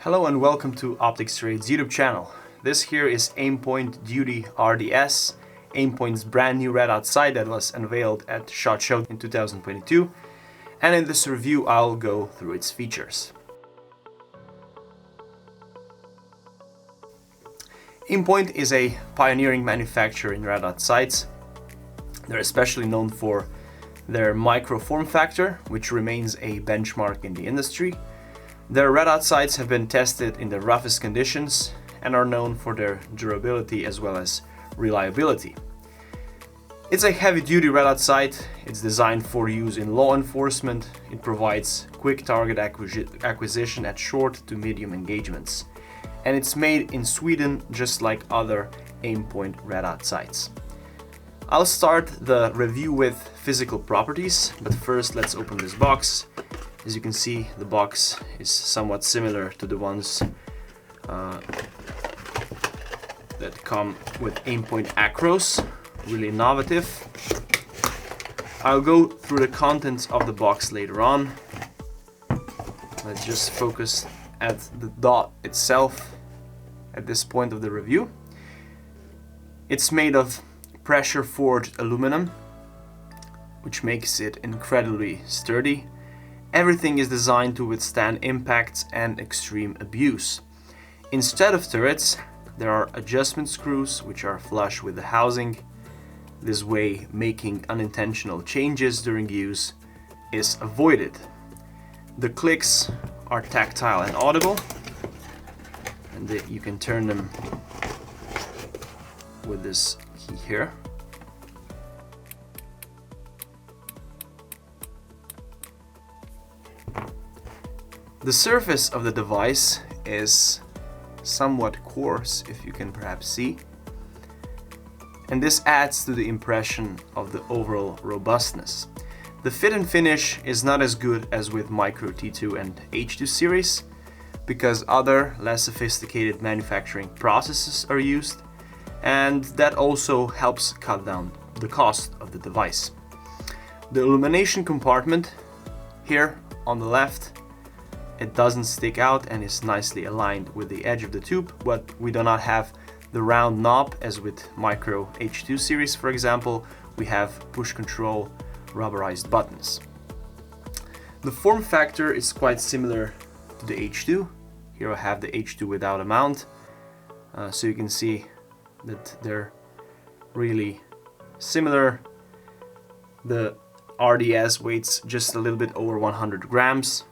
Hello and welcome to Optics Trade's YouTube channel. This here is Aimpoint Duty RDS, Aimpoint's brand new red dot sight that was unveiled at SHOT Show in 2022, and in this review I'll go through its features. Aimpoint is a pioneering manufacturer in red dot sights. They're especially known for their micro form factor, which remains a benchmark in the industry. Their red dot sights have been tested in the roughest conditions and are known for their durability as well as reliability. It's a heavy-duty red dot sight. It's designed for use in law enforcement. It provides quick target acquisition at short to medium engagements. And it's made in Sweden just like other Aimpoint red dot sights. I'll start the review with physical properties, but first let's open this box. As you can see, the box is somewhat similar to the ones that come with Aimpoint Acros, really innovative. I'll go through the contents of the box later on. Let's just focus at the dot itself at this point of the review. It's made of pressure forged aluminum, which makes it incredibly sturdy. Everything is designed to withstand impacts and extreme abuse. Instead of turrets, there are adjustment screws which are flush with the housing. This way, making unintentional changes during use is avoided. The clicks are tactile and audible, and you can turn them with this key here. The surface of the device is somewhat coarse, if you can perhaps see, and this adds to the impression of the overall robustness. The fit and finish is not as good as with Micro T2 and H2 series because other less sophisticated manufacturing processes are used, and that also helps cut down the cost of the device. The illumination compartment here on the left, it doesn't stick out and is nicely aligned with the edge of the tube, but we do not have the round knob as with Micro H2 series, for example. We have push control rubberized buttons. The form factor is quite similar to the H2. Here I have the H2 without a mount, so you can see that they're really similar. The RDS weighs just a little bit over 100 grams.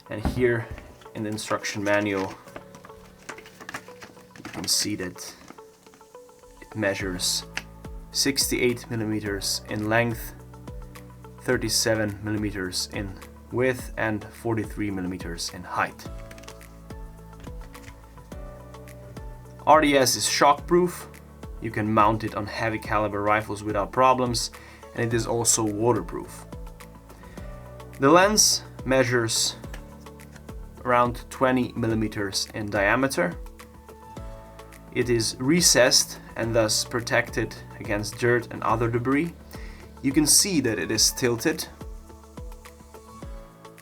And here in the instruction manual, you can see that it measures 68 millimeters in length, 37 millimeters in width, and 43 millimeters in height. RDS is shockproof. You can mount it on heavy caliber rifles without problems, and it is also waterproof. The lens measures around 20 millimeters in diameter. It is recessed and thus protected against dirt and other debris. You can see that it is tilted,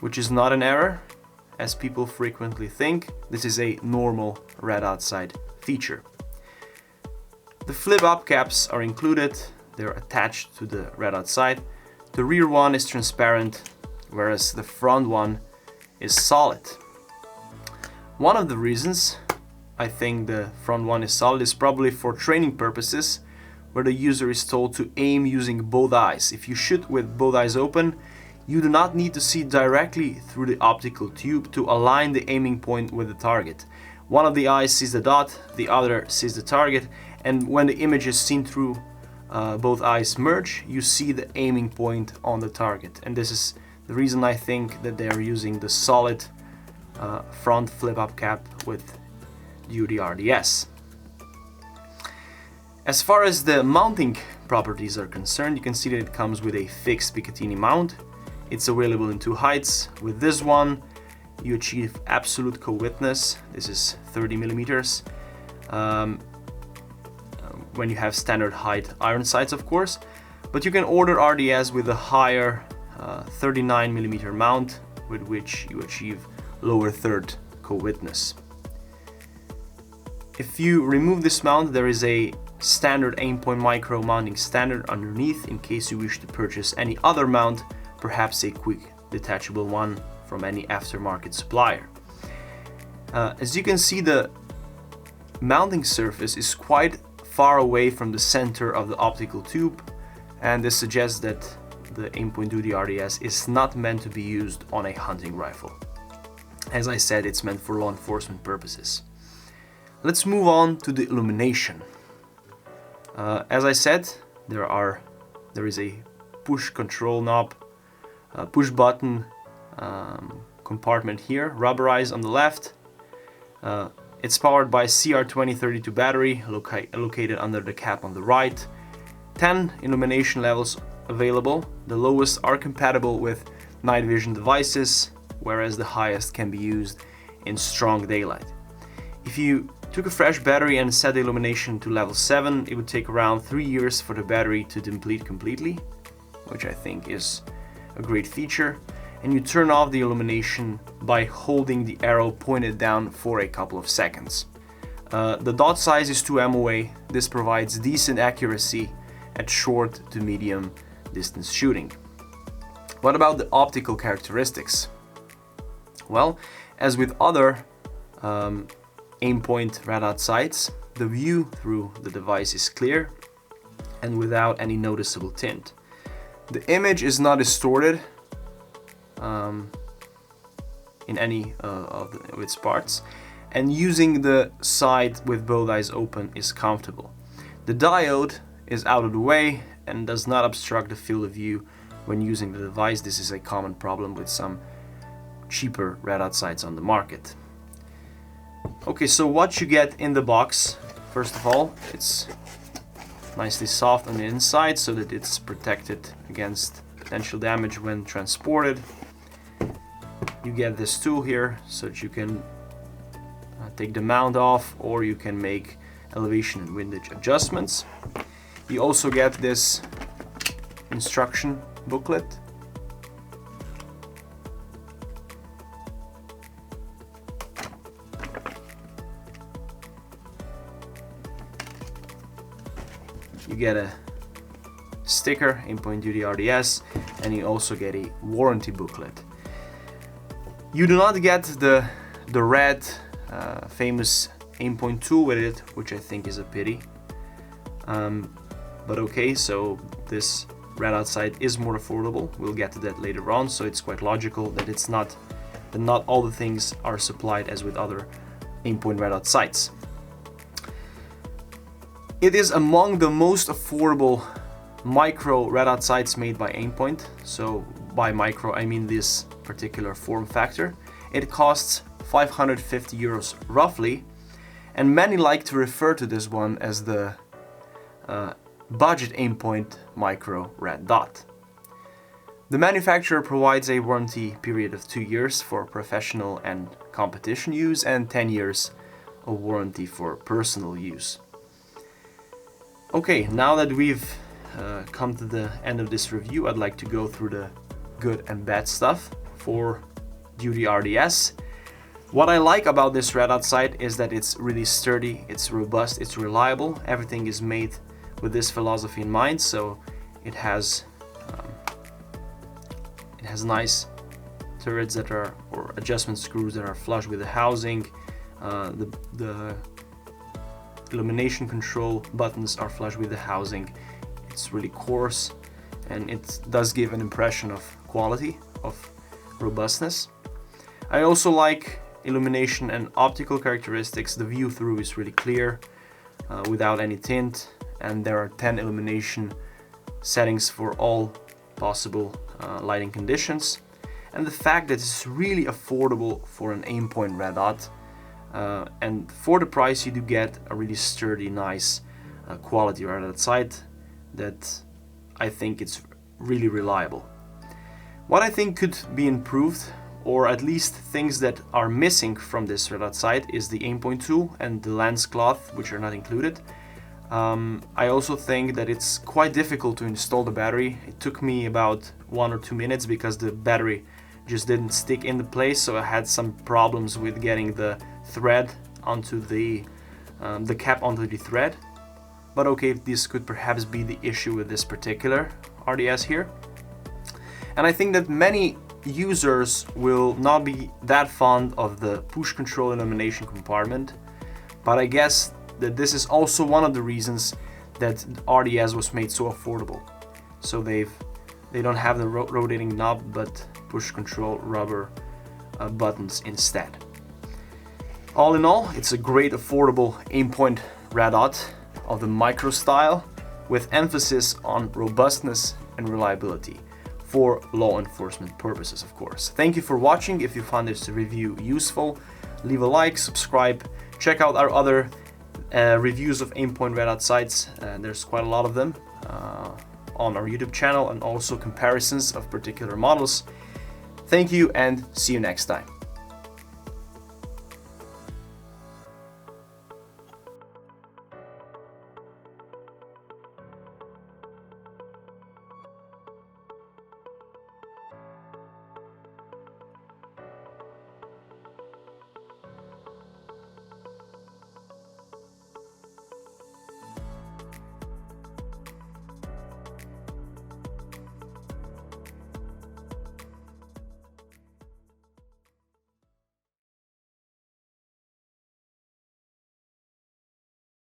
which is not an error, as people frequently think. This is a normal red dot sight feature. The flip up caps are included. They're attached to the red dot sight. The rear one is transparent, whereas the front one is solid. One of the reasons I think the front one is solid is probably for training purposes, where the user is told to aim using both eyes. If you shoot with both eyes open, you do not need to see directly through the optical tube to align the aiming point with the target. One of the eyes sees the dot, the other sees the target, and when the image is seen through both eyes merge, you see the aiming point on the target. And this is the reason I think that they are using the solid front flip-up cap with Duty RDS. As far as the mounting properties are concerned, you can see that it comes with a fixed Picatinny mount. It's available in two heights. With this one, you achieve absolute co-witness. This is 30 millimeters. When you have standard height iron sights, of course, but you can order RDS with a higher 39 millimeter mount, with which you achieve lower third historical witness. If you remove this mount, there is a standard Aimpoint micro mounting standard underneath in case you wish to purchase any other mount, perhaps a quick detachable one from any aftermarket supplier. As you can see, the mounting surface is quite far away from the center of the optical tube, and this suggests that the Aimpoint Duty RDS is not meant to be used on a hunting rifle. As I said, it's meant for law enforcement purposes. Let's move on to the illumination. As I said, there is a push control knob, push button compartment here, rubberized on the left. It's powered by CR2032 battery located under the cap on the right. 10 illumination levels available. The lowest are compatible with night vision devices, whereas the highest can be used in strong daylight. If you took a fresh battery and set the illumination to level 7, it would take around 3 years for the battery to deplete completely, which I think is a great feature. And you turn off the illumination by holding the arrow pointed down for a couple of seconds. The dot size is 2 MOA. This provides decent accuracy at short to medium distance shooting. What about the optical characteristics? Well, as with other Aimpoint red dot sights, the view through the device is clear and without any noticeable tint. The image is not distorted in any of its parts, and using the sight with both eyes open is comfortable. The diode is out of the way and does not obstruct the field of view when using the device. This is a common problem with some cheaper red dot sights on the market. Okay, so what you get in the box, first of all, it's nicely soft on the inside so that it's protected against potential damage when transported. You get this tool here so that you can take the mount off, or you can make elevation and windage adjustments. You also get this instruction booklet. You get a sticker, Aimpoint Duty RDS, and you also get a warranty booklet. You do not get the red famous Aimpoint tool with it, which I think is a pity. But okay, so this red dot sight is more affordable. We'll get to that later on, so it's quite logical that not all the things are supplied as with other Aimpoint red dot sights. It is among the most affordable micro red dot sights made by Aimpoint. So by micro, I mean this particular form factor. It costs 550 euros roughly, and many like to refer to this one as the budget Aimpoint micro red dot. The manufacturer provides a warranty period of 2 years for professional and competition use, and 10 years of warranty for personal use. Okay, now that we've come to the end of this review, I'd like to go through the good and bad stuff for Duty RDS. What I like about this red dot sight is that it's really sturdy, it's robust, it's reliable. Everything is made with this philosophy in mind, so it has nice turrets that are, or adjustment screws that are flush with the housing. The illumination control buttons are flush with the housing. It's really coarse, and it does give an impression of quality, of robustness. I also like illumination and optical characteristics. The view through is really clear without any tint, and there are 10 illumination settings for all possible lighting conditions. And the fact that it's really affordable for an Aimpoint red dot, and for the price you do get a really sturdy, nice quality red dot sight that I think it's really reliable. What I think could be improved, or at least things that are missing from this red dot sight, is the Aimpoint tool and the lens cloth, which are not included. I also think that it's quite difficult to install the battery. It took me about 1 or 2 minutes because the battery just didn't stick into place, so I had some problems with getting the thread onto the cap onto the thread. But okay, this could perhaps be the issue with this particular RDS here. And I think that many users will not be that fond of the push control illumination compartment, but I guess that this is also one of the reasons that RDS was made so affordable. So they don't have the rotating knob, but push control rubber buttons instead. All in all, it's a great affordable Aimpoint red dot of the micro style, with emphasis on robustness and reliability for law enforcement purposes, of course. Thank you for watching. If you found this review useful, leave a like, subscribe, check out our other reviews of Aimpoint red dot sights. There's quite a lot of them on our YouTube channel, and also comparisons of particular models. Thank you and see you next time.